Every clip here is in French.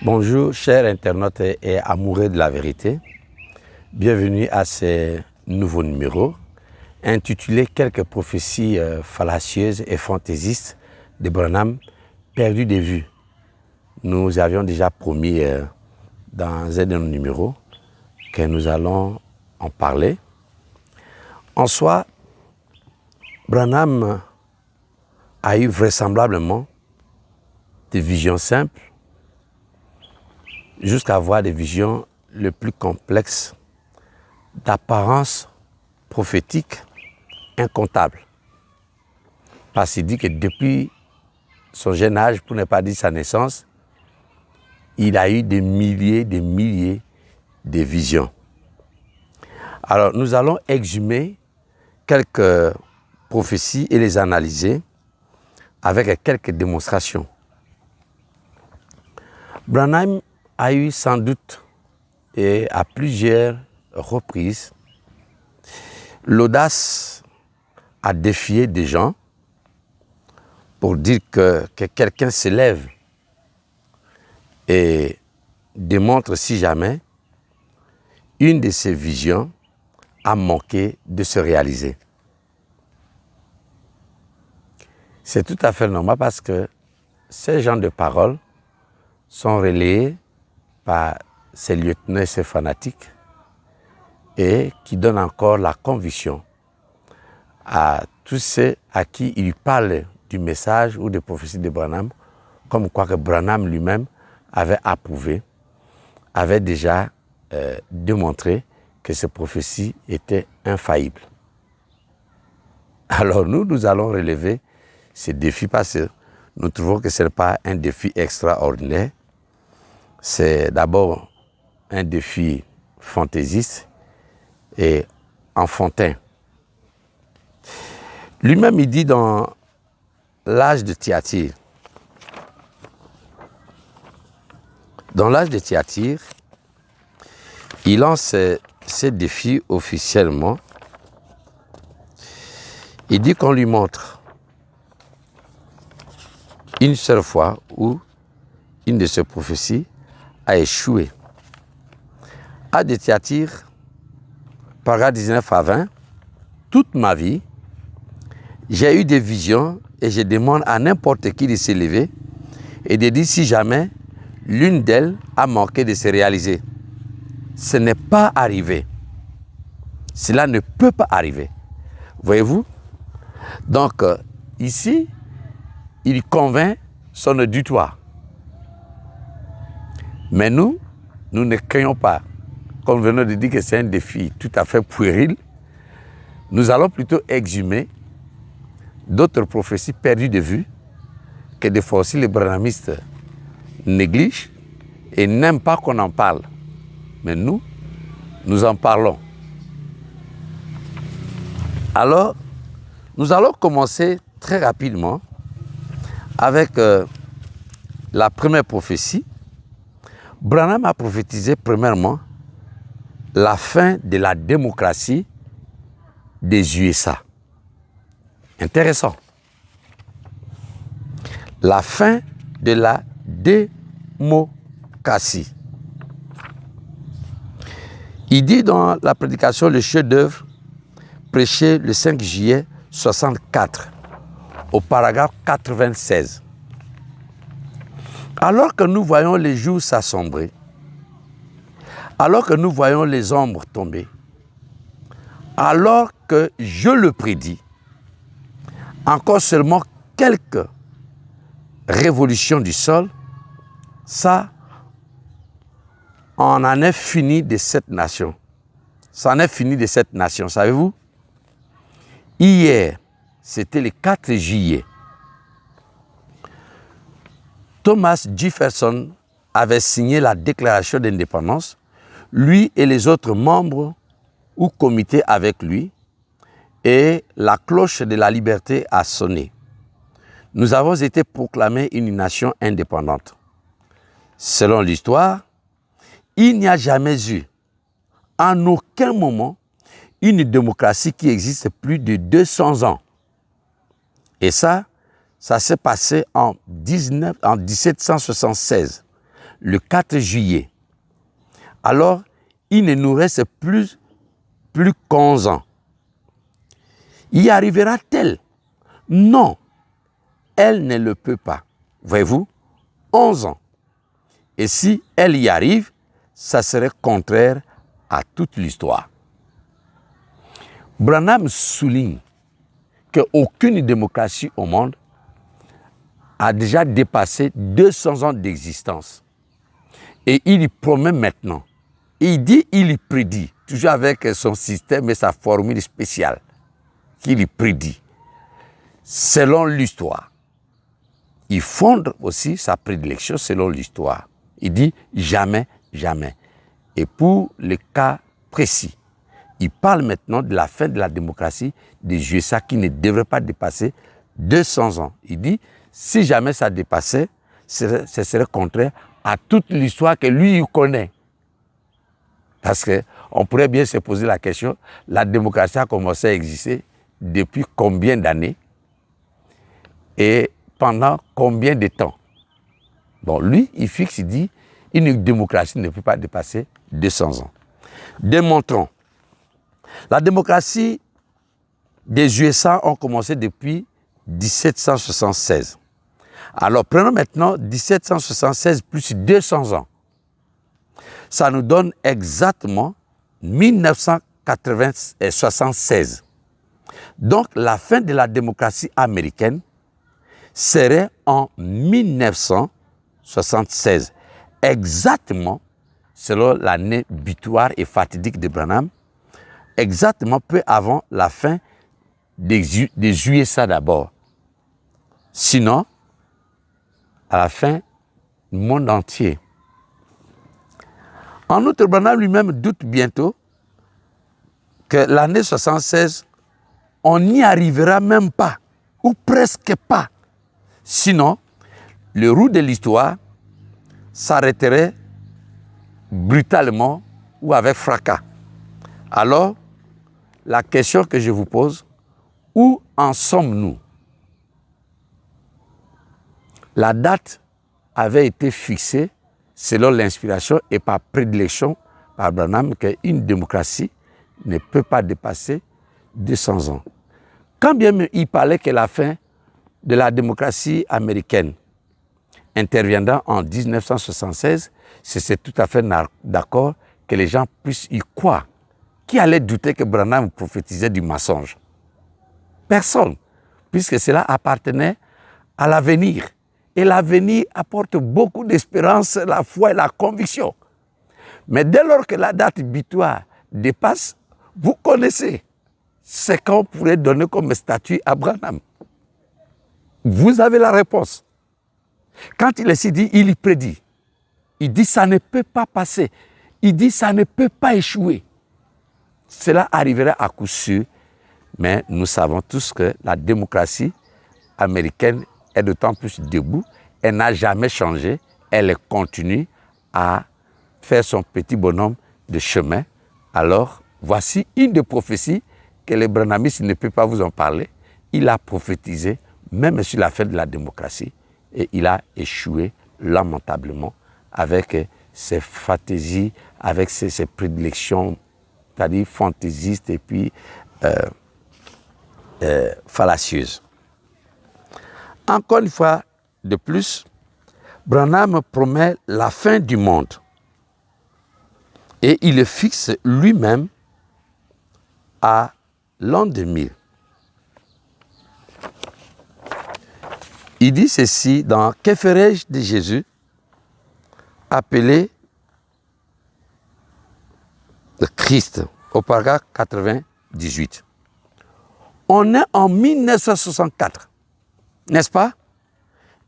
Bonjour, chers internautes et amoureux de la vérité. Bienvenue à ce nouveau numéro intitulé Quelques prophéties fallacieuses et fantaisistes de Branham perdues de vue. Nous avions déjà promis dans un de nos numéros que nous allons en parler. En soi, Branham a eu vraisemblablement des visions simples jusqu'à avoir des visions les plus complexes d'apparence prophétique incontable. Parce qu'il dit que depuis son jeune âge, pour ne pas dire sa naissance, il a eu des milliers de visions. Alors nous allons exhumer quelques prophéties et les analyser avec quelques démonstrations. Branham a eu sans doute et à plusieurs reprises l'audace à défier des gens pour dire que quelqu'un se lève et démontre si jamais une de ses visions a manqué de se réaliser. C'est tout à fait normal parce que ces genres de paroles sont relayés par ces lieutenants et ces fanatiques et qui donnent encore la conviction à tous ceux à qui il parle du message ou des prophéties de Branham, comme quoi que Branham lui-même avait approuvé, avait déjà démontré que ces prophéties étaient infaillibles. Alors nous allons relever ces défis parce que nous trouvons que ce n'est pas un défi extraordinaire. C'est d'abord un défi fantaisiste et enfantin. Lui-même, il dit dans l'âge de Thyatire, il lance ces défis officiellement. Il dit qu'on lui montre une seule fois où une de ses prophéties a échoué. À de Thyatire, paragraphe 19 à 20, toute ma vie, j'ai eu des visions et je demande à n'importe qui de se lever et de dire si jamais l'une d'elles a manqué de se réaliser. Ce n'est pas arrivé. Cela ne peut pas arriver. Voyez-vous? Donc, ici, il convainc son auditoire. Mais nous ne craignons pas. Comme venons de dire que c'est un défi tout à fait puéril, nous allons plutôt exhumer d'autres prophéties perdues de vue que des fois aussi les branhamistes négligent et n'aiment pas qu'on en parle. Mais nous en parlons. Alors, nous allons commencer très rapidement avec la première prophétie. Branham a prophétisé premièrement la fin de la démocratie des USA. Intéressant. La fin de la démocratie. Il dit dans la prédication Le chef-d'œuvre, prêché le 5 juillet 64, au paragraphe 96. Alors que nous voyons les jours s'assombrer, alors que nous voyons les ombres tomber, alors que je le prédis, encore seulement quelques révolutions du sol, ça, on en est fini de cette nation. Ça en est fini de cette nation, savez-vous? Hier, c'était le 4 juillet. Thomas Jefferson avait signé la déclaration d'indépendance, lui et les autres membres ou comités avec lui, et la cloche de la liberté a sonné. Nous avons été proclamés une nation indépendante. Selon l'histoire, il n'y a jamais eu, en aucun moment, une démocratie qui existe plus de 200 ans. Et ça s'est passé en 1776, le 4 juillet. Alors, il ne nous reste plus qu'11 ans. Y arrivera-t-elle? Non, elle ne le peut pas. Voyez-vous, 11 ans. Et si elle y arrive, ça serait contraire à toute l'histoire. Branham souligne qu'aucune démocratie au monde a déjà dépassé 200 ans d'existence. Et il y promet maintenant, il y prédit, toujours avec son système et sa formule spéciale, qu'il y prédit, selon l'histoire. Il fonde aussi sa prédilection selon l'histoire. Il dit jamais, jamais. Et pour le cas précis, il parle maintenant de la fin de la démocratie des USA qui ne devrait pas dépasser 200 ans. Il dit, si jamais ça dépassait, ce serait contraire à toute l'histoire que lui, il connaît. Parce qu'on pourrait bien se poser la question, la démocratie a commencé à exister depuis combien d'années et pendant combien de temps? Bon, lui, il fixe, il dit, une démocratie ne peut pas dépasser 200 ans. Démontrons. La démocratie des USA ont commencé depuis 1776. Alors, prenons maintenant 1776 plus 200 ans. Ça nous donne exactement 1976. Donc, la fin de la démocratie américaine serait en 1976. Exactement, selon l'année butoir et fatidique de Branham, exactement peu avant la fin des USA d'abord. Sinon, à la fin du monde entier. En outre, Branham lui-même doute bientôt que l'année 76, on n'y arrivera même pas, ou presque pas. Sinon, le roue de l'histoire s'arrêterait brutalement ou avec fracas. Alors, la question que je vous pose, où en sommes-nous? La date avait été fixée selon l'inspiration et par prédilection par Branham qu'une démocratie ne peut pas dépasser 200 ans. Quand bien même il parlait que la fin de la démocratie américaine interviendra en 1976, c'est tout à fait d'accord que les gens puissent y croire. Qui allait douter que Branham prophétisait du mensonge? Personne, puisque cela appartenait à l'avenir. Et l'avenir apporte beaucoup d'espérance, la foi et la conviction. Mais dès lors que la date butoir dépasse, vous connaissez ce qu'on pourrait donner comme statut à Branham. Vous avez la réponse. Quand il est ici dit, il y prédit. Il dit ça ne peut pas passer. Il dit ça ne peut pas échouer. Cela arriverait à coup sûr, mais nous savons tous que la démocratie américaine est d'autant plus debout, elle n'a jamais changé, elle continue à faire son petit bonhomme de chemin. Alors, voici une des prophéties que les branhamistes ne peuvent pas vous en parler. Il a prophétisé même sur la fin de la démocratie et il a échoué lamentablement avec ses fantaisies, avec ses prédilections, c'est-à-dire fantaisistes et puis fallacieuses. Encore une fois de plus, Branham promet la fin du monde et il le fixe lui-même à l'an 2000. Il dit ceci dans « Que ferai-je de Jésus ?» appelé le Christ au paragraphe 98. On est en 1964, n'est-ce pas?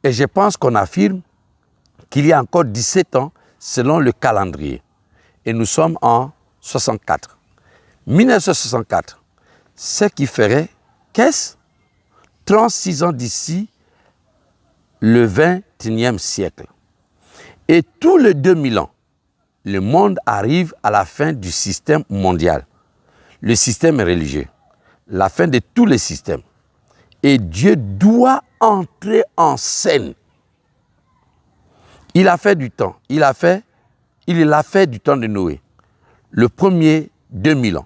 Et je pense qu'on affirme qu'il y a encore 17 ans selon le calendrier. Et nous sommes en 64. 1964, ce qui ferait, qu'est-ce? 36 ans d'ici le 21e siècle. Et tous les 2000 ans, le monde arrive à la fin du système mondial, le système religieux, la fin de tous les systèmes. Et Dieu doit entrer en scène. Il a fait du temps. Il l'a fait du temps de Noé. Le premier, 2000 ans.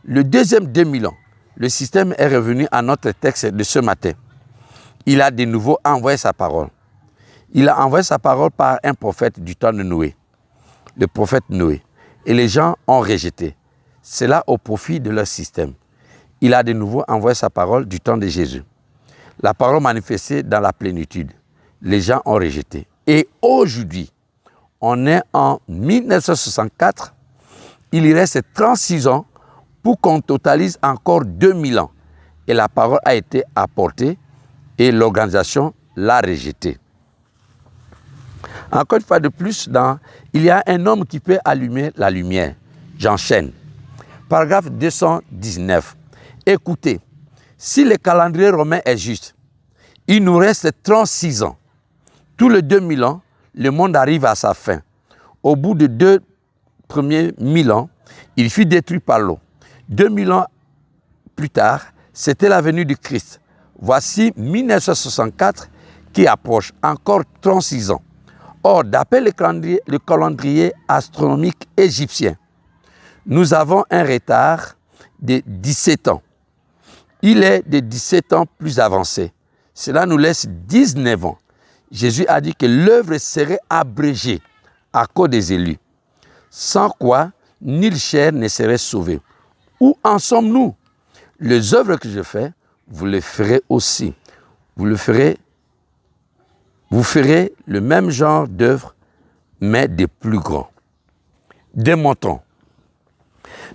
Le deuxième, 2000 ans. Le système est revenu à notre texte de ce matin. Il a de nouveau envoyé sa parole. Il a envoyé sa parole par un prophète du temps de Noé. Le prophète Noé. Et les gens ont rejeté. Cela au profit de leur système. Il a de nouveau envoyé sa parole du temps de Jésus. La parole manifestée dans la plénitude. Les gens ont rejeté. Et aujourd'hui, on est en 1964. Il y reste 36 ans pour qu'on totalise encore 2000 ans. Et la parole a été apportée et l'organisation l'a rejetée. Encore une fois de plus, il y a un homme qui peut allumer la lumière. J'enchaîne. Paragraphe 219. Écoutez, si le calendrier romain est juste, il nous reste 36 ans. Tous les 2000 ans, le monde arrive à sa fin. Au bout de 2 premiers 1000 ans, il fut détruit par l'eau. 2000 ans plus tard, c'était la venue du Christ. Voici 1964 qui approche, encore 36 ans. Or, d'après le calendrier astronomique égyptien, nous avons un retard de 17 ans. Il est de 17 ans plus avancé. Cela nous laisse 19 ans. Jésus a dit que l'œuvre serait abrégée à cause des élus, sans quoi nulle chair ne serait sauvée. Où en sommes-nous? Les œuvres que je fais, vous les ferez aussi. Vous ferez le même genre d'œuvres, mais des plus grands. Démontrons.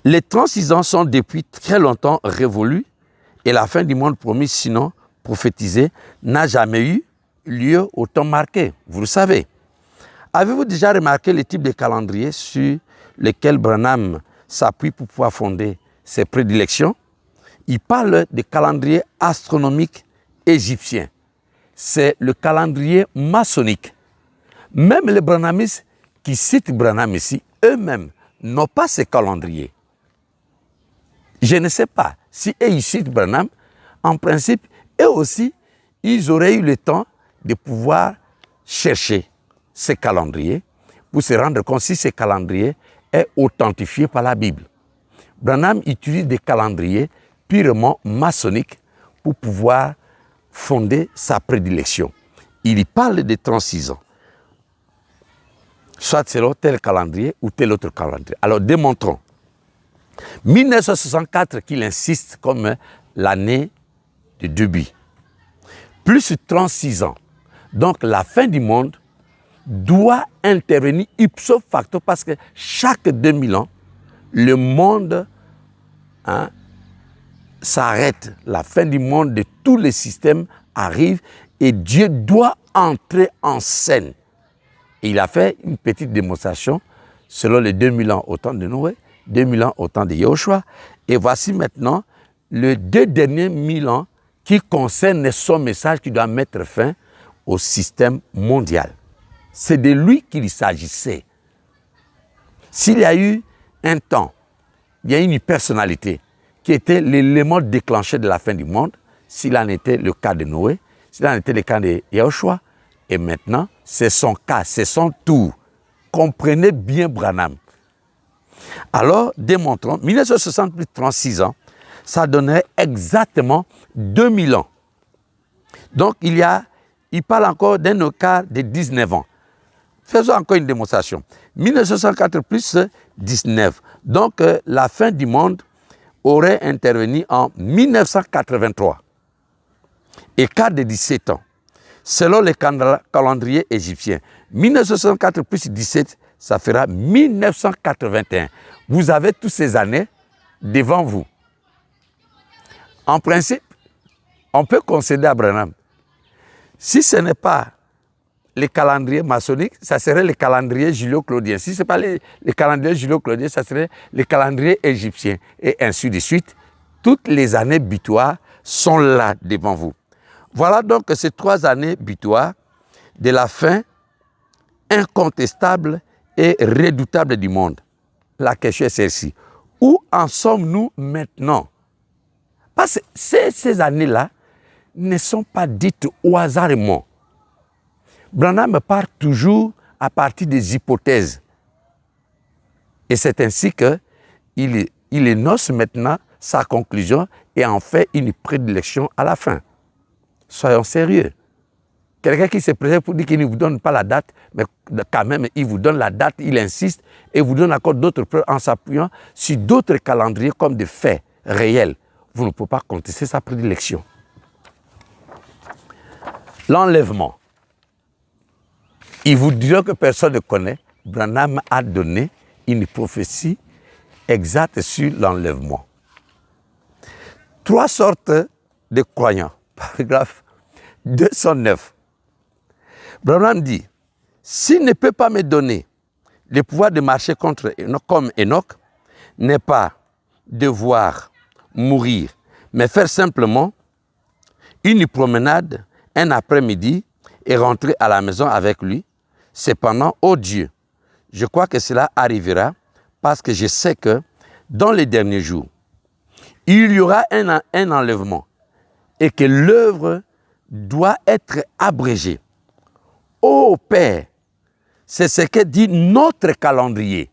Les 36 ans sont depuis très longtemps révolus et la fin du monde promis, sinon prophétisé, n'a jamais eu lieu au temps marqué. Vous le savez. Avez-vous déjà remarqué le type de calendrier sur lequel Branham s'appuie pour pouvoir fonder ses prédilections? Il parle de calendrier astronomique égyptien. C'est le calendrier maçonnique. Même les branhamistes qui citent Branham ici, eux-mêmes n'ont pas ce calendrier. Je ne sais pas si eux ils citent Branham, en principe, eux aussi, ils auraient eu le temps de pouvoir chercher ce calendrier pour se rendre compte si ce calendrier est authentifié par la Bible. Branham utilise des calendriers purement maçonniques pour pouvoir fonder sa prédilection. Il y parle de 36 ans. Soit selon tel calendrier ou tel autre calendrier. Alors démontrons. 1964 qu'il insiste comme l'année de début. Plus 36 ans. Donc la fin du monde doit intervenir ipso facto parce que chaque 2000 ans, le monde s'arrête. La fin du monde de tous les systèmes arrive et Dieu doit entrer en scène. Et il a fait une petite démonstration selon les 2000 ans au temps de Noé, 2000 ans au temps de Yahushua. Et voici maintenant les 2 derniers 1000 ans qui concernent son message qui doit mettre fin au système mondial. C'est de lui qu'il s'agissait. S'il y a eu un temps, il y a une personnalité qui était l'élément déclenché de la fin du monde, s'il en était le cas de Noé, s'il en était le cas de Yahushua, et maintenant, c'est son cas, c'est son tour. Comprenez bien Branham. Alors, démontrons, 1960 plus 36 ans, ça donnerait exactement 2000 ans. Donc, il parle encore d'un écart de 19 ans. Faisons encore une démonstration. 1964 plus 19. Donc, la fin du monde aurait intervenu en 1983. Écart de 17 ans. Selon le calendrier égyptien, 1964 plus 17, ça fera 1981. Vous avez toutes ces années devant vous. En principe, on peut concéder à Branham. Si ce n'est pas le calendrier maçonnique, ça serait le calendrier julio-claudien. Si ce n'est pas le calendrier julio-claudien, ça serait le calendrier égyptien. Et ainsi de suite. Toutes les années butoirs sont là devant vous. Voilà donc ces 3 années butoirs de la fin incontestable et redoutable du monde. La question est celle-ci. Où en sommes-nous maintenant? Parce que ces années-là ne sont pas dites au hasard. Branham part toujours à partir des hypothèses. Et c'est ainsi qu'il énonce maintenant sa conclusion et en fait une prédilection à la fin. Soyons sérieux. Quelqu'un qui se présente pour dire qu'il ne vous donne pas la date, mais quand même, il vous donne la date, il insiste et vous donne encore d'autres preuves en s'appuyant sur d'autres calendriers comme des faits réels. Vous ne pouvez pas contester sa prédilection. L'enlèvement. Il vous dira que personne ne connaît. Branham a donné une prophétie exacte sur l'enlèvement. 3 sortes de croyants. Paragraphe 209. Branham dit, s'il ne peut pas me donner le pouvoir de marcher contre Enoch, comme Enoch, n'est pas devoir mourir, mais faire simplement une promenade un après-midi et rentrer à la maison avec lui, cependant, ô Dieu, je crois que cela arrivera parce que je sais que dans les derniers jours, il y aura un enlèvement et que l'œuvre doit être abrégée. Ô Père, c'est ce que dit notre calendrier.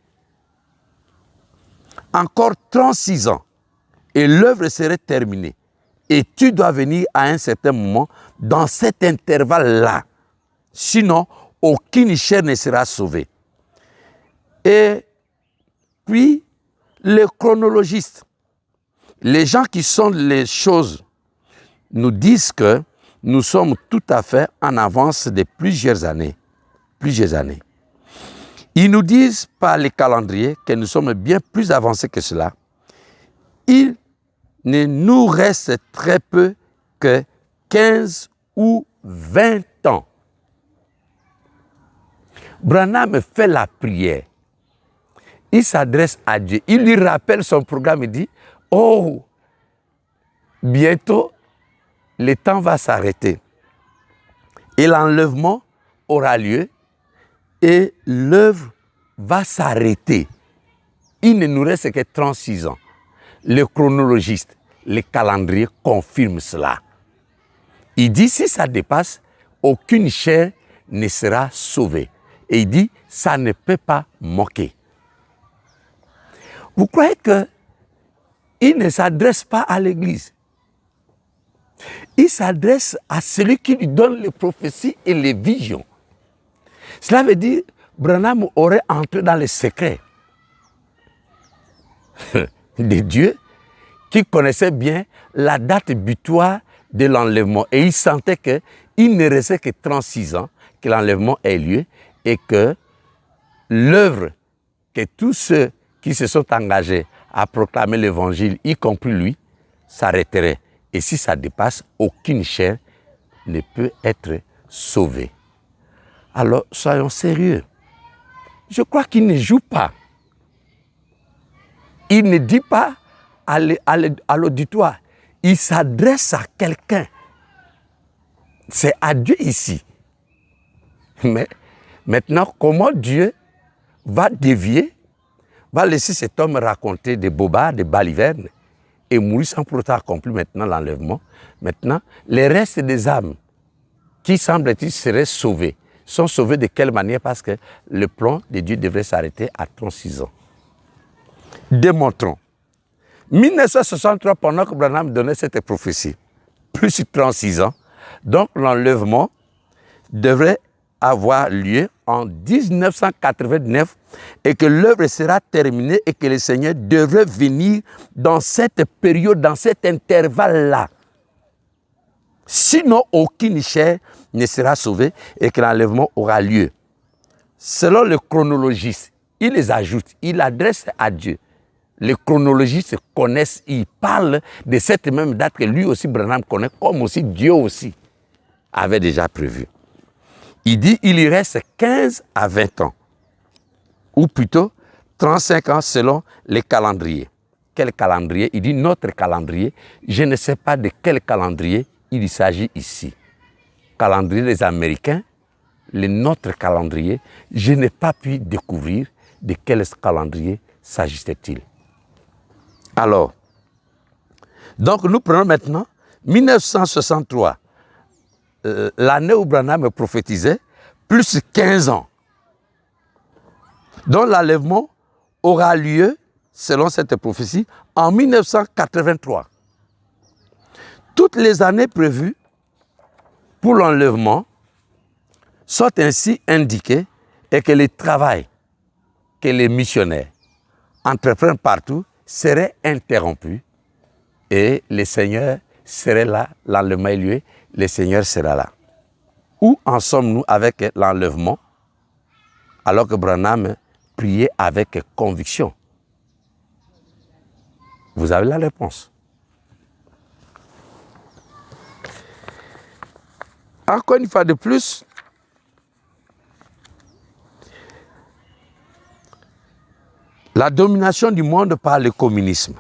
Encore 36 ans et l'œuvre serait terminée. Et tu dois venir à un certain moment dans cet intervalle-là. Sinon, aucune chair ne sera sauvée. Et puis, les chronologistes, les gens qui sondent les choses, nous disent que nous sommes tout à fait en avance de plusieurs années. Ils nous disent par les calendriers que nous sommes bien plus avancés que cela. Il ne nous reste très peu que 15 ou 20 ans. Branham fait la prière. Il s'adresse à Dieu. Il lui rappelle son programme et dit, oh, bientôt, le temps va s'arrêter. Et l'enlèvement aura lieu et l'œuvre va s'arrêter. Il ne nous reste que 36 ans. Le chronologiste, les calendriers confirment cela. Il dit, si ça dépasse, aucune chair ne sera sauvée. Et il dit, ça ne peut pas manquer. Vous croyez qu'il ne s'adresse pas à l'Église? Il s'adresse à celui qui lui donne les prophéties et les visions. Cela veut dire, Branham aurait entré dans les secrets de Dieu, qui connaissait bien la date butoir de l'enlèvement. Et il sentait qu'il ne restait que 36 ans que l'enlèvement ait lieu et que l'œuvre que tous ceux qui se sont engagés à proclamer l'évangile, y compris lui, s'arrêterait. Et si ça dépasse, aucune chair ne peut être sauvée. Alors, soyons sérieux. Je crois qu'il ne joue pas. Il ne dit pas à l'auditoire. Il s'adresse à quelqu'un. C'est à Dieu ici. Mais maintenant, comment Dieu va dévier, va laisser cet homme raconter des bobards, des balivernes et mourir sans pour autant accomplir maintenant l'enlèvement. Maintenant, les restes des âmes qui semble-t-il seraient sauvés, sont sauvés de quelle manière? Parce que le plan de Dieu devrait s'arrêter à 36 ans. Démontrons. 1963, pendant que Branham donnait cette prophétie, plus de 36 ans, donc l'enlèvement devrait avoir lieu en 1989 et que l'œuvre sera terminée et que le Seigneur devrait venir dans cette période, dans cet intervalle-là. Sinon, aucune chair ne sera sauvée et que l'enlèvement aura lieu. Selon le chronologiste, il les ajoute, il adresse à Dieu. Les chronologistes connaissent, ils parlent de cette même date que lui aussi, Branham connaît, comme aussi Dieu aussi avait déjà prévu. Il dit il y reste 15 à 20 ans, ou plutôt 35 ans selon les calendriers. Quel calendrier? Il dit notre calendrier. Je ne sais pas de quel calendrier il s'agit ici. Calendrier des Américains, notre calendrier, je n'ai pas pu découvrir de quel calendrier s'agissait-il. Alors, donc nous prenons maintenant 1963, l'année où Branham prophétisait, plus 15 ans. dont l'enlèvement aura lieu, selon cette prophétie, en 1983. Toutes les années prévues pour l'enlèvement sont ainsi indiquées et que le travail que les missionnaires entreprennent partout serait interrompu et le Seigneur serait là, l'enlèvement est lieu, le Seigneur sera là. Où en sommes-nous avec l'enlèvement alors que Branham priait avec conviction? Vous avez la réponse. Encore une fois de plus, la domination du monde par le communisme.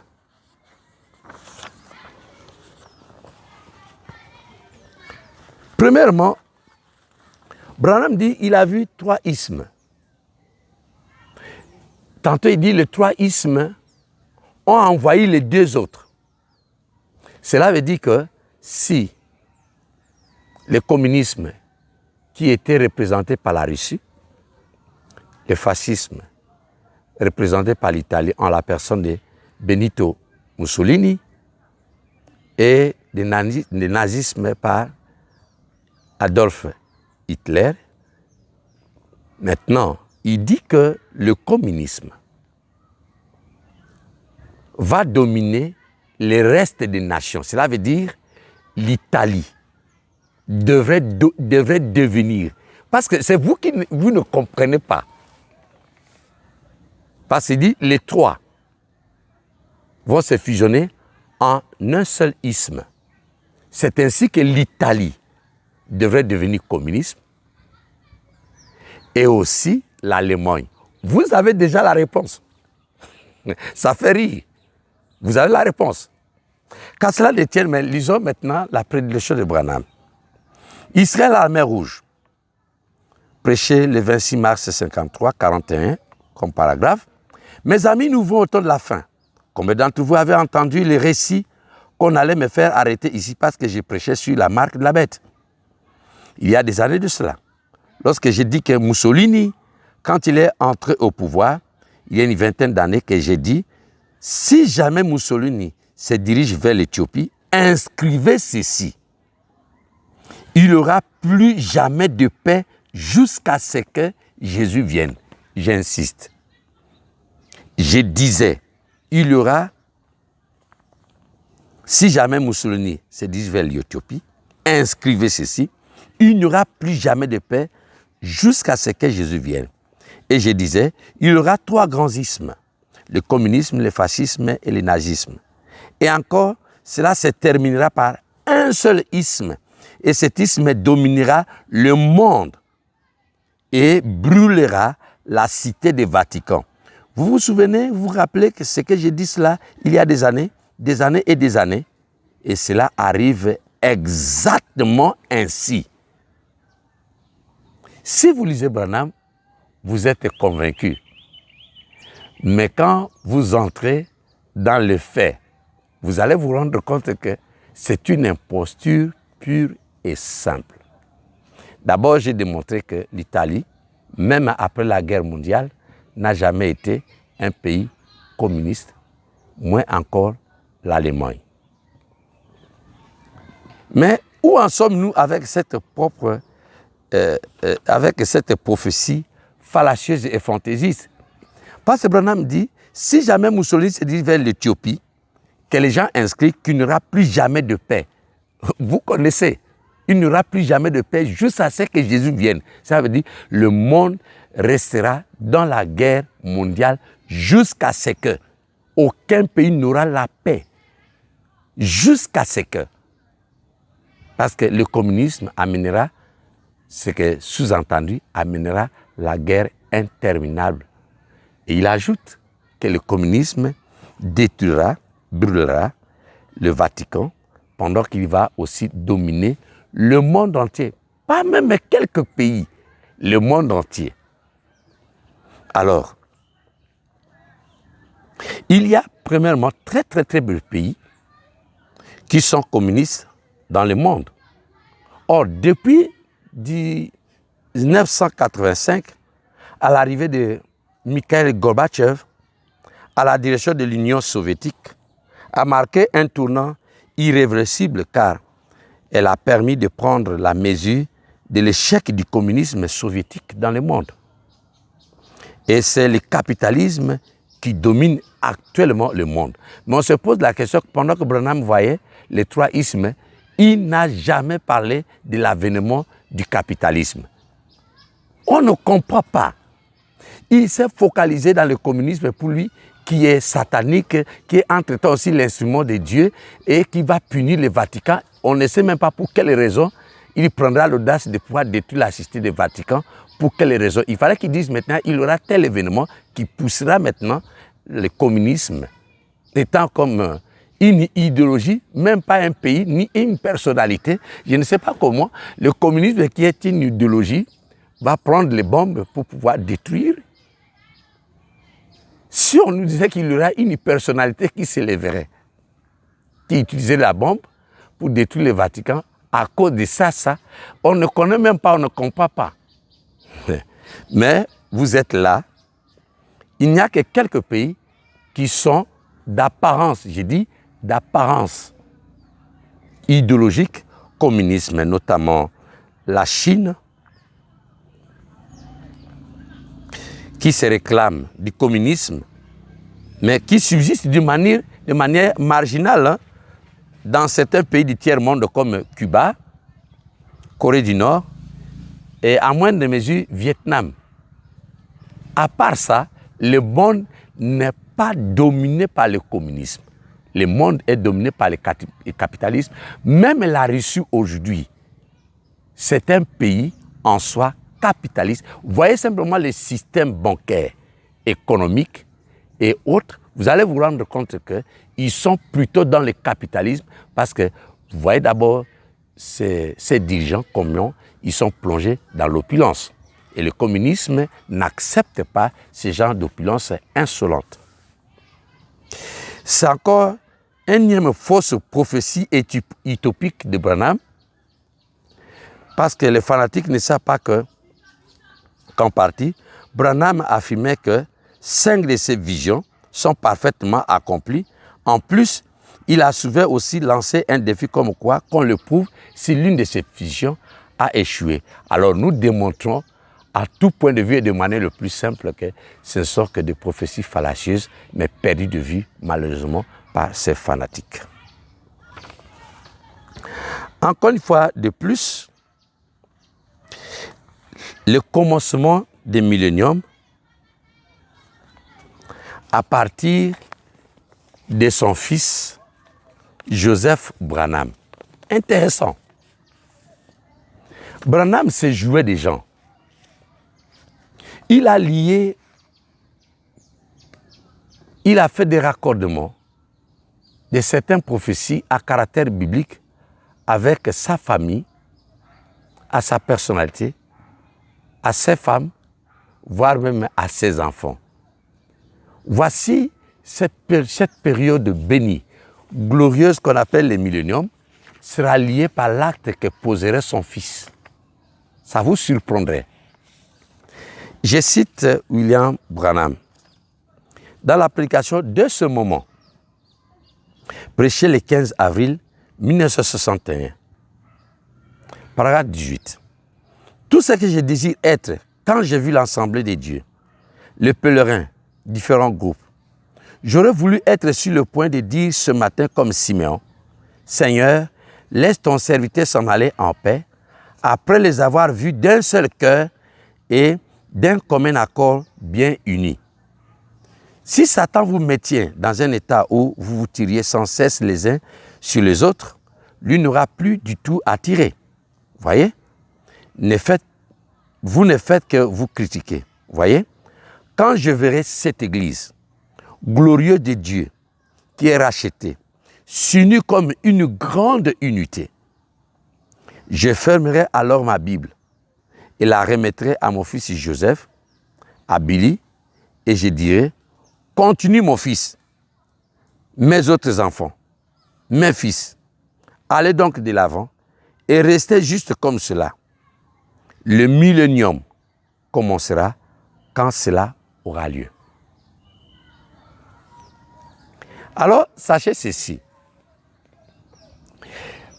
Premièrement, Branham dit qu'il a vu 3 ismes. Tantôt il dit les 3 ismes ont envoyé les 2 autres. Cela veut dire que si le communisme qui était représenté par la Russie, le fascisme représenté par l'Italie en la personne de Benito Mussolini et le nazisme par Adolf Hitler. Maintenant, il dit que le communisme va dominer le reste des nations. Cela veut dire l'Italie devrait devenir. Parce que c'est vous qui vous ne comprenez pas. Parce qu'il dit les 3 vont se fusionner en un seul isthme. C'est ainsi que l'Italie devrait devenir communisme et aussi l'Allemagne. Vous avez déjà la réponse. Ça fait rire. Vous avez la réponse. Qu'à cela ne tienne, mais lisons maintenant la prédilection de Branham. Israël à la mer Rouge, prêché le 26 mars 53, 41, comme paragraphe. Mes amis, nous vont au temps de la fin. Combien d'entre vous avez entendu les récits qu'on allait me faire arrêter ici parce que j'ai prêché sur la marque de la bête? Il y a des années de cela, lorsque j'ai dit que Mussolini, quand il est entré au pouvoir, il y a une vingtaine d'années que j'ai dit, si jamais Mussolini se dirige vers l'Éthiopie, inscrivez ceci. Il n'y aura plus jamais de paix jusqu'à ce que Jésus vienne. J'insiste. Je disais, il y aura, si jamais Mussolini se dirige vers l'Éthiopie, inscrivez ceci, il n'y aura plus jamais de paix jusqu'à ce que Jésus vienne. Et je disais, il y aura 3 grands ismes, le communisme, le fascisme et le nazisme. Et encore, cela se terminera par un seul isme. Et cet isme dominera le monde et brûlera la cité du Vatican. Vous vous souvenez, vous vous rappelez que ce que j'ai dit cela il y a des années et des années. Et cela arrive exactement ainsi. Si vous lisez Branham, vous êtes convaincu. Mais quand vous entrez dans le fait, vous allez vous rendre compte que c'est une imposture pure et simple. D'abord, j'ai démontré que l'Italie, même après la guerre mondiale, n'a jamais été un pays communiste, moins encore l'Allemagne. Mais où en sommes-nous avec cette prophétie fallacieuse et fantaisiste? Parce que Branham dit, si jamais Mussolini se dirige vers l'Éthiopie, que les gens inscrivent qu'il n'y aura plus jamais de paix. Vous connaissez, il n'y aura plus jamais de paix jusqu'à ce que Jésus vienne. Ça veut dire le monde restera dans la guerre mondiale jusqu'à ce que aucun pays n'aura la paix. Jusqu'à ce que. Parce que le communisme amènera, ce que sous-entendu, amènera la guerre interminable. Et il ajoute que le communisme détruira, brûlera le Vatican pendant qu'il va aussi dominer le monde entier. Pas même quelques pays, le monde entier. Alors, il y a premièrement très peu de pays qui sont communistes dans le monde. Or, depuis 1985, à l'arrivée de Mikhail Gorbatchev à la direction de l'Union soviétique a marqué un tournant irréversible car elle a permis de prendre la mesure de l'échec du communisme soviétique dans le monde. Et c'est le capitalisme qui domine actuellement le monde. Mais on se pose la question que pendant que Branham voyait les trois ismes, il n'a jamais parlé de l'avènement du capitalisme. On ne comprend pas. Il s'est focalisé dans le communisme pour lui, qui est satanique, qui est entre-temps aussi l'instrument de Dieu et qui va punir le Vatican. On ne sait même pas pour quelle raison il prendra l'audace de pouvoir détruire la cité du Vatican. Pour quelle raison? Il fallait qu'il dise maintenant il y aura tel événement qui poussera maintenant le communisme étant comme une idéologie, même pas un pays, ni une personnalité. Je ne sais pas comment le communisme qui est une idéologie va prendre les bombes pour pouvoir détruire. Si on nous disait qu'il y aura une personnalité qui s'élèverait, qui utilisait la bombe pour détruire le Vatican, à cause de ça, on ne connaît même pas, on ne comprend pas. Mais vous êtes là, il n'y a que quelques pays qui sont d'apparence, j'ai dit d'apparence idéologique, communisme, notamment la Chine, qui se réclame du communisme, mais qui subsiste de manière marginale hein, dans certains pays du tiers-monde comme Cuba, Corée du Nord et à moindre mesure Vietnam. À part ça, le monde n'est pas dominé par le communisme. Le monde est dominé par le capitalisme. Même la Russie aujourd'hui, c'est un pays en soi capitaliste. Vous voyez simplement les systèmes bancaires, économiques et autres, vous allez vous rendre compte qu'ils sont plutôt dans le capitalisme parce que vous voyez d'abord ces dirigeants communs, ils sont plongés dans l'opulence. Et le communisme n'accepte pas ce genre d'opulence insolente. C'est encore une énième fausse prophétie utopique de Branham parce que les fanatiques ne savent pas qu'en partie, Branham affirmait que 5 de ses visions sont parfaitement accomplies. En plus, il a souvent aussi lancé un défi comme quoi qu'on le prouve si l'une de ses visions a échoué. Alors nous démontrons à tout point de vue et de manière le plus simple que ce ne sont que des prophéties fallacieuses, mais perdues de vue malheureusement par ces fanatiques. Encore une fois de plus, le commencement des milléniums à partir de son fils Joseph Branham. Intéressant. Branham s'est joué des gens. Il a lié, il a fait des raccordements de certaines prophéties à caractère biblique avec sa famille, à sa personnalité, à ses femmes, voire même à ses enfants. Voici cette période bénie, glorieuse qu'on appelle les milléniums, sera liée par l'acte que poserait son fils. Ça vous surprendrait. Je cite William Branham. Dans l'application de ce moment, prêché le 15 avril 1961, paragraphe 18. Tout ce que je désire être quand j'ai vu l'Assemblée des dieux, les pèlerins, différents groupes, j'aurais voulu être sur le point de dire ce matin comme Siméon, Seigneur, laisse ton serviteur s'en aller en paix, après les avoir vus d'un seul cœur et d'un commun accord bien uni. Si Satan vous mettait dans un état où vous vous tiriez sans cesse les uns sur les autres, lui n'aura plus du tout à tirer. Voyez? Vous ne faites que vous critiquer. Voyez? Quand je verrai cette église, glorieuse de Dieu, qui est rachetée, s'unit comme une grande unité, je fermerai alors ma Bible et la remettrai à mon fils Joseph, à Billy, et je dirai, continue mon fils, mes autres enfants, mes fils, allez donc de l'avant et restez juste comme cela. Le millénium commencera quand cela aura lieu. Alors, sachez ceci.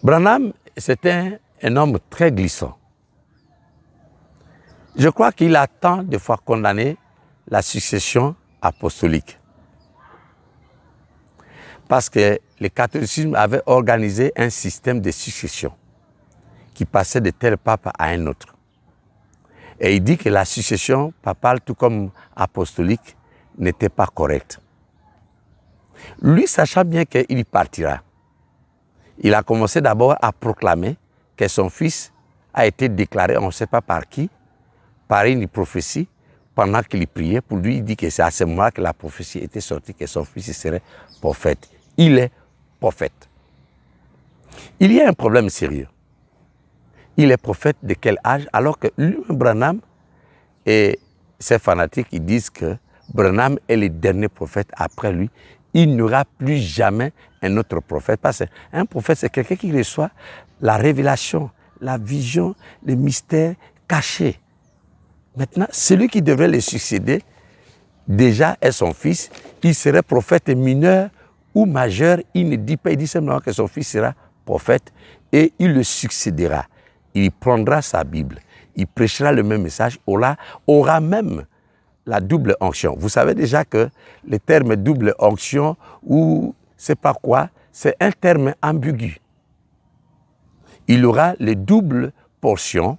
Branham, c'était un homme très glissant. Je crois qu'il a tant de fois condamné la succession apostolique. Parce que le catholicisme avait organisé un système de succession qui passait de tel pape à un autre. Et il dit que la succession papale, tout comme apostolique, n'était pas correcte. Lui, sachant bien qu'il partira, il a commencé d'abord à proclamer que son fils a été déclaré, on ne sait pas par qui, par une prophétie, pendant qu'il priait. Pour lui, il dit que c'est à ce moment-là que la prophétie était sortie, que son fils serait prophète. Il est prophète. Il y a un problème sérieux. Il est prophète de quel âge? Alors que lui, Branham, et ses fanatiques, ils disent que Branham est le dernier prophète. Après lui, il n'y aura plus jamais un autre prophète. Parce qu'un prophète, c'est quelqu'un qui reçoit la révélation, la vision, le mystère caché. Maintenant, celui qui devrait le succéder, déjà est son fils. Il serait prophète mineur ou majeur. Il ne dit pas, il dit simplement que son fils sera prophète et il le succédera. Il prendra sa Bible. Il prêchera le même message. Aura même la double onction. Vous savez déjà que le terme double onction ou c'est pas quoi, c'est un terme ambigu. Il aura les doubles portions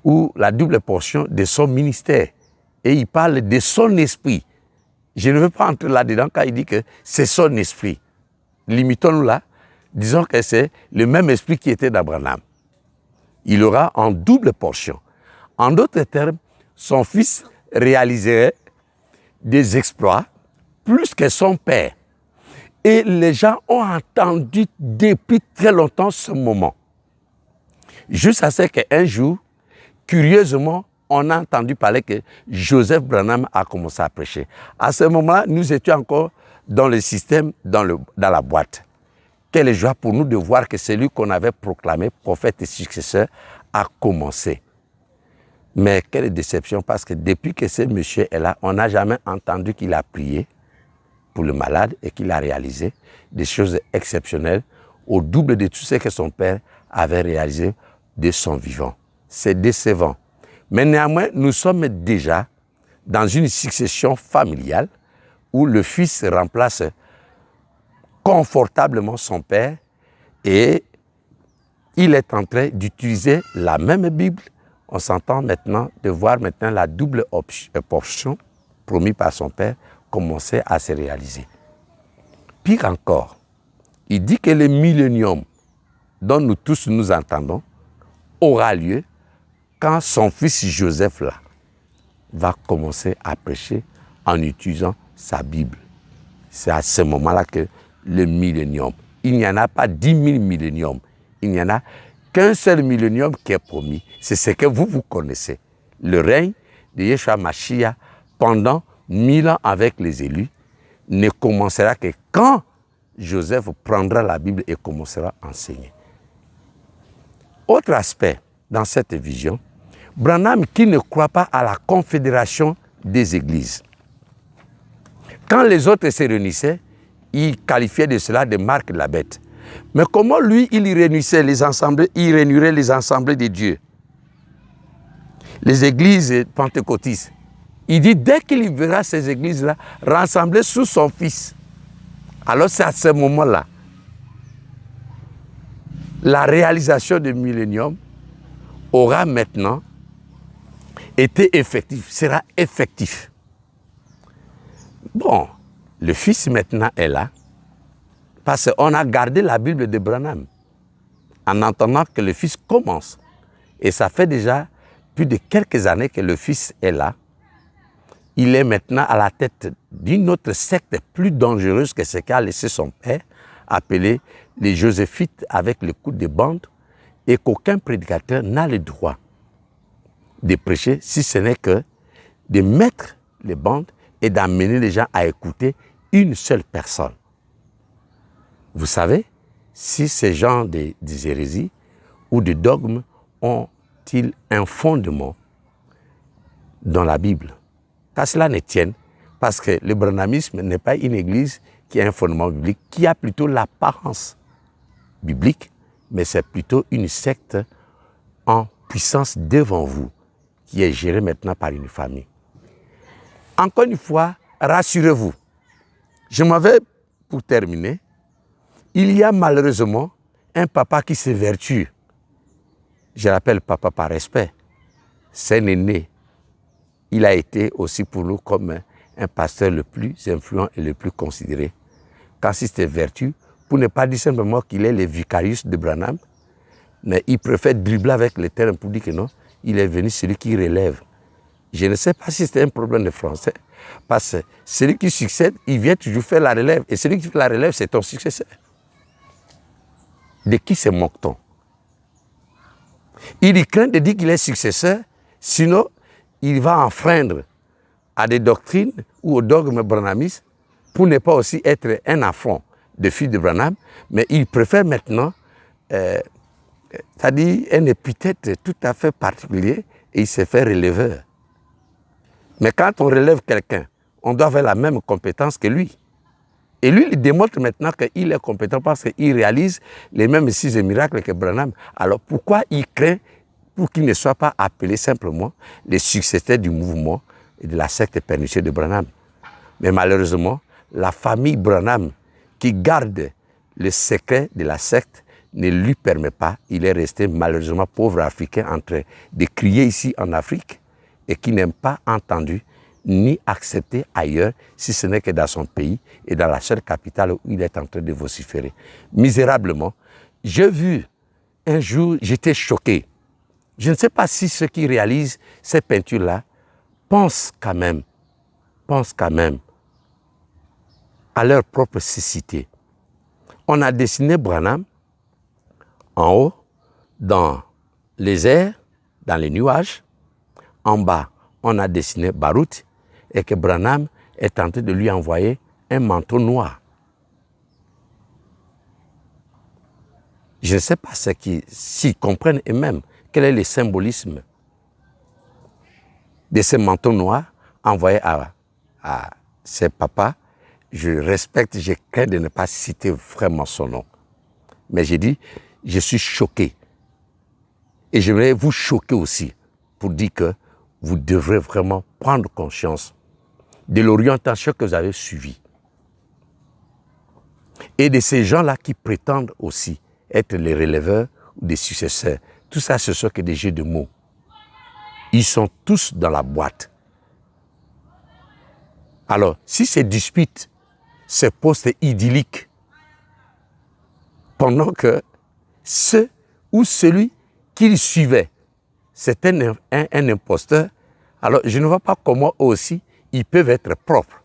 ou la double portion de son ministère. Et il parle de son esprit. Je ne veux pas entrer là-dedans quand il dit que c'est son esprit. Limitons-nous là. Disons que c'est le même esprit qui était d'Abraham. Il aura en double portion. En d'autres termes, son fils réaliserait des exploits plus que son père. Et les gens ont entendu depuis très longtemps ce moment. Jusqu'à ce qu'un jour, curieusement, on a entendu parler que Joseph Branham a commencé à prêcher. À ce moment-là, nous étions encore dans le système, dans la boîte. Quelle joie pour nous de voir que celui qu'on avait proclamé prophète et successeur a commencé. Mais quelle déception, parce que depuis que ce monsieur est là, on n'a jamais entendu qu'il a prié pour le malade et qu'il a réalisé des choses exceptionnelles au double de tout ce que son père avait réalisé de son vivant. C'est décevant. Mais néanmoins, nous sommes déjà dans une succession familiale où le fils remplace confortablement son père et il est en train d'utiliser la même Bible. On s'entend maintenant de voir maintenant la double portion promise par son père commencer à se réaliser. Pire encore, il dit que le millénium dont nous tous nous entendons aura lieu quand son fils Joseph là va commencer à prêcher en utilisant sa Bible. C'est à ce moment-là que le millénium, il n'y en a pas 10 000 milléniums, il n'y en a qu'un seul millénium qui est promis. C'est ce que vous connaissez. Le règne de Yeshua Mashiach pendant 1000 ans avec les élus ne commencera que quand Joseph prendra la Bible et commencera à enseigner. Autre aspect dans cette vision, Branham qui ne croit pas à la confédération des églises. Quand les autres se réunissaient, il qualifiait de cela de marque de la bête. Mais comment lui, il réunissait les assemblées, il réunirait les assemblées de Dieu, les églises pentecôtistes. Il dit, dès qu'il verra ces églises-là rassemblées sous son fils, alors c'est à ce moment-là, la réalisation du millénium aura maintenant été effective, sera effectif. Bon, le fils maintenant est là, parce qu'on a gardé la Bible de Branham, en entendant que le fils commence. Et ça fait déjà plus de quelques années que le fils est là. Il est maintenant à la tête d'une autre secte plus dangereuse que ce qu'a laissé son père, appelée les Joséphites avec le coup de bande, et qu'aucun prédicateur n'a le droit de prêcher, si ce n'est que de mettre les bandes et d'amener les gens à écouter une seule personne. Vous savez, si ces genres des hérésies ou de dogmes ont-ils un fondement dans la Bible? qu'à cela ne tienne, parce que le branhamisme n'est pas une église qui a un fondement biblique, qui a plutôt l'apparence biblique, mais c'est plutôt une secte en puissance devant vous, qui est gérée maintenant par une famille. Encore une fois, rassurez-vous, je m'en vais pour terminer. Il y a malheureusement un papa qui s'évertue. Je l'appelle papa par respect. C'est un aîné. Il a été aussi pour nous comme un pasteur le plus influent et le plus considéré. Quand il s'évertue, pour ne pas dire simplement qu'il est le vicarius de Branham, mais il préfère dribbler avec les termes pour dire que non, il est venu celui qui relève. Je ne sais pas si c'est un problème de français, parce que celui qui succède, il vient toujours faire la relève, et celui qui fait la relève, c'est ton successeur. De qui se moque-t-on? Il craint de dire qu'il est successeur, sinon il va enfreindre à des doctrines ou aux dogmes branhamistes pour ne pas aussi être un affront de fils de Branham, mais il préfère maintenant, c'est-à-dire un épithète tout à fait particulier, et il se fait releveur. Mais quand on relève quelqu'un, on doit avoir la même compétence que lui. Et lui, il démontre maintenant qu'il est compétent parce qu'il réalise les mêmes 6 miracles que Branham. Alors pourquoi il craint pour qu'il ne soit pas appelé simplement les successeurs du mouvement et de la secte pernicieuse de Branham? Mais malheureusement, la famille Branham qui garde le secret de la secte ne lui permet pas. Il est resté malheureusement pauvre Africain en train de crier ici en Afrique et qui n'aime pas entendu ni accepté ailleurs, si ce n'est que dans son pays et dans la seule capitale où il est en train de vociférer. Misérablement, j'ai vu un jour, j'étais choqué. Je ne sais pas si ceux qui réalisent ces peintures-là pensent quand même à leur propre cécité. On a dessiné Branham en haut, dans les airs, dans les nuages. En bas, on a dessiné Baruch et que Branham est tenté de lui envoyer un manteau noir. Je ne sais pas s'ils comprennent eux-mêmes quel est le symbolisme de ce manteau noir envoyé à ses papas. Je respecte, je crains de ne pas citer vraiment son nom. Mais j'ai dit, je suis choqué. Et j'aimerais vous choquer aussi pour dire que vous devrez vraiment prendre conscience de l'orientation que vous avez suivie. Et de ces gens-là qui prétendent aussi être les releveurs ou des successeurs. Tout ça, ce sont que des jeux de mots. Ils sont tous dans la boîte. Alors, si ces disputes, ces postes idylliques, pendant que ceux ou celui qu'ils suivaient, c'est un imposteur, alors je ne vois pas comment eux aussi, ils peuvent être propres.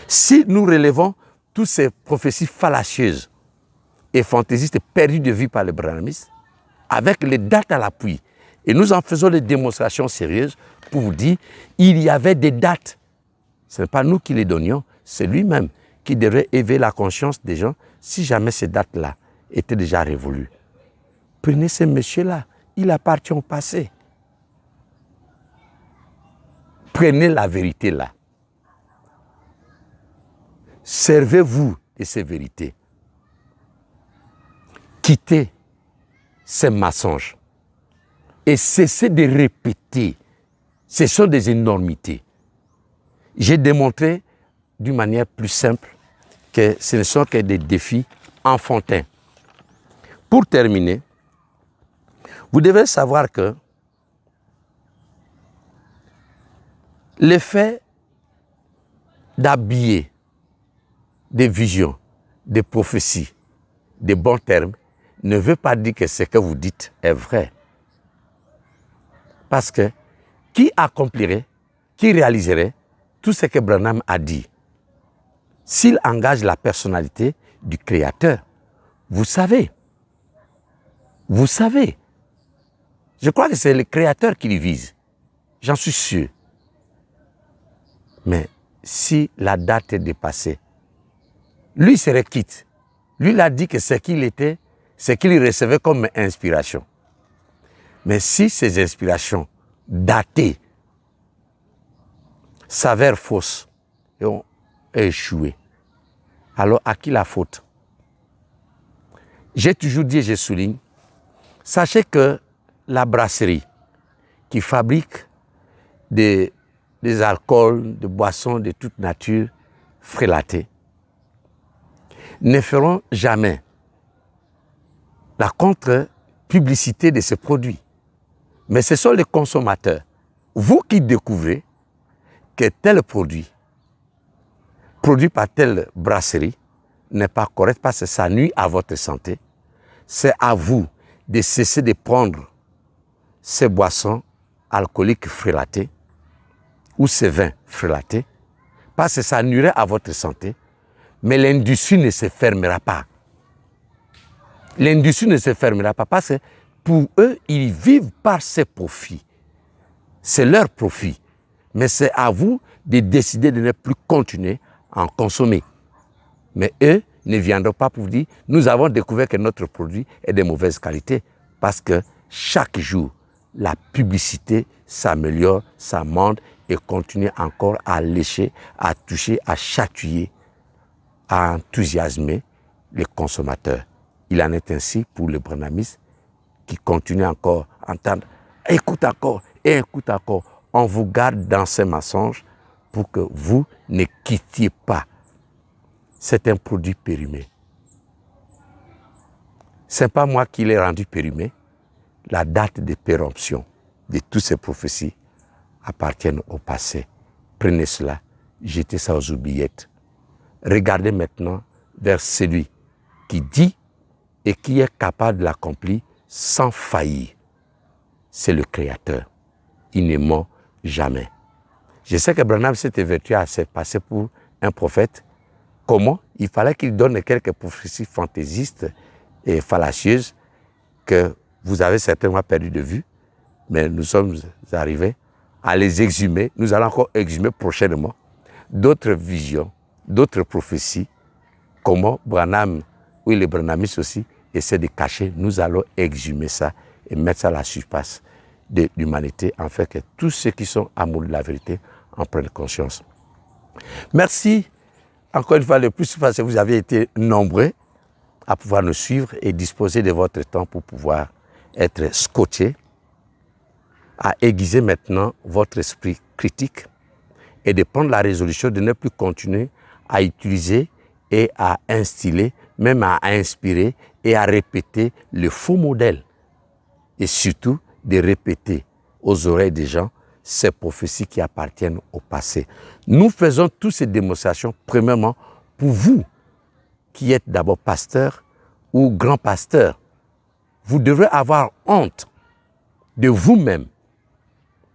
Si nous relevons toutes ces prophéties fallacieuses et fantaisistes perdues de vue par les branhamistes, avec les dates à l'appui, et nous en faisons des démonstrations sérieuses pour vous dire, il y avait des dates. Ce n'est pas nous qui les donnions, c'est lui-même qui devrait éveiller la conscience des gens si jamais ces dates-là étaient déjà révolues. Prenez ce monsieur-là, il appartient au passé. Prenez la vérité là. Servez-vous de ces vérités. Quittez ces mensonges et cessez de répéter. Ce sont des énormités. J'ai démontré d'une manière plus simple que ce ne sont que des défis enfantins. Pour terminer, vous devez savoir que l'effet d'habiller des visions, des prophéties, des bons termes, ne veut pas dire que ce que vous dites est vrai. Parce que qui accomplirait, qui réaliserait tout ce que Branham a dit, s'il engage la personnalité du Créateur? Vous savez. Je crois que c'est le Créateur qui le vise. J'en suis sûr. Mais si la date est dépassée, lui serait quitte. Lui, il a dit que ce qu'il était, ce qu'il recevait comme inspiration. Mais si ces inspirations datées s'avère fausse et ont échoué. Alors, à qui la faute? J'ai toujours dit et je souligne, sachez que la brasserie qui fabrique des alcools, des boissons de toute nature frélatées ne feront jamais la contre-publicité de ces produits. Mais ce sont les consommateurs, vous qui découvrez que tel produit par telle brasserie n'est pas correct parce que ça nuit à votre santé. C'est à vous de cesser de prendre ces boissons alcooliques frélatées ou ces vins frélatés parce que ça nuirait à votre santé. Mais l'industrie ne se fermera pas. L'industrie ne se fermera pas parce que pour eux, ils vivent par ces profits. C'est leur profit. Mais c'est à vous de décider de ne plus continuer à en consommer. Mais eux ne viendront pas pour vous dire, nous avons découvert que notre produit est de mauvaise qualité. Parce que chaque jour, la publicité s'améliore, ça monte et continue encore à lécher, à toucher, à chatouiller, à enthousiasmer les consommateurs. Il en est ainsi pour les branamistes qui continuent encore à entendre « écoute encore et écoute encore ». On vous garde dans ces mensonges pour que vous ne quittiez pas. C'est un produit périmé. Ce n'est pas moi qui l'ai rendu périmé. La date de péremption de toutes ces prophéties appartiennent au passé. Prenez cela, jetez ça aux oubliettes. Regardez maintenant vers celui qui dit et qui est capable de l'accomplir sans faillir. C'est le Créateur. Il ne ment jamais. Je sais que Branham s'était vertu à se passer pour un prophète. Comment? Il fallait qu'il donne quelques prophéties fantaisistes et fallacieuses que vous avez certainement perdu de vue, mais nous sommes arrivés à les exhumer. Nous allons encore exhumer prochainement d'autres visions, d'autres prophéties. Comment Branham, oui les Branhamistes aussi, essaient de cacher. Nous allons exhumer ça et mettre ça à la surface de l'humanité, afin que tous ceux qui sont amoureux de la vérité en prennent conscience. Merci encore une fois de plus parce que vous avez été nombreux à pouvoir nous suivre et disposer de votre temps pour pouvoir être scotché, à aiguiser maintenant votre esprit critique et de prendre la résolution de ne plus continuer à utiliser et à instiller, même à inspirer et à répéter le faux modèle. Et surtout, de répéter aux oreilles des gens ces prophéties qui appartiennent au passé. Nous faisons toutes ces démonstrations, premièrement, pour vous qui êtes d'abord pasteur ou grand pasteur. Vous devrez avoir honte de vous-même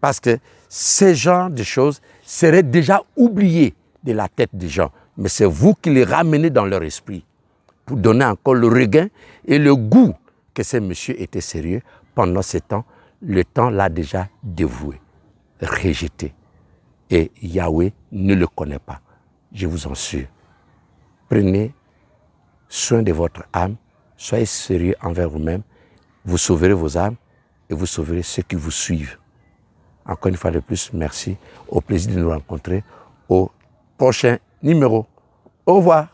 parce que ces genres de choses seraient déjà oubliés de la tête des gens. Mais c'est vous qui les ramenez dans leur esprit pour donner encore le regain et le goût que ces messieurs étaient sérieux pendant ce temps. Le temps l'a déjà dévoué, rejeté. Et Yahweh ne le connaît pas. Je vous en suis. Prenez soin de votre âme. Soyez sérieux envers vous-même. Vous sauverez vos âmes et vous sauverez ceux qui vous suivent. Encore une fois de plus, merci. Au plaisir de nous rencontrer au prochain numéro. Au revoir.